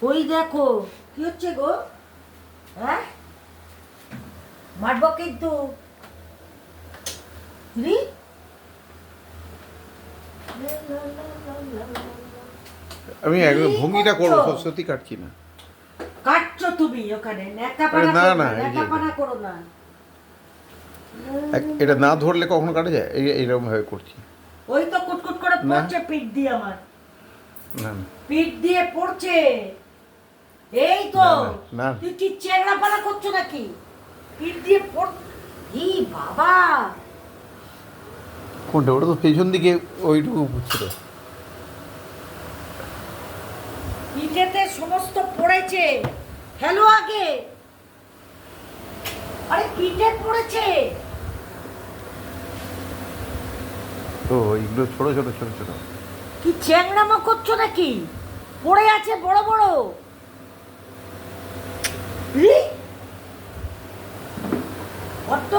ওই দেখো কি হচ্ছে গো, হ্যাঁ মারব কিন্তু। আমি একদম ভঙ্গিটা করবো, সত্যি কাটছি না। কাটছো তুমি ওখানে, আরে ন্যাকাপানা না, করো না, না, এই যে ন্যাকাপানা করো না। এটা না ধরলে কখনো কাটা যায়? এইরকম ভাবে করছি। ওই তো কুটকুট করে না। পড়ছে পিঠ দিয়ে আমার, না না পিঠ দিয়ে পড়ছে। এই তো না, না, না। তুই কি চেংড়াপানা করছো নাকি? পিঠ দিয়ে পড়, ই বাবা। কোনটা? ওটা তো পেছন দিকে ওইটুকু ছিল। পিঠেতে সমস্ত পড়েছে। হ্যালো আগে, আরে পিঠে পড়েছে। তো এইগুলো ছোট ছোট ছোট ছোট। কি চ্যাংড়ামো করছো নাকি? পড়ে আছে বড় বড়। ই! বড্ড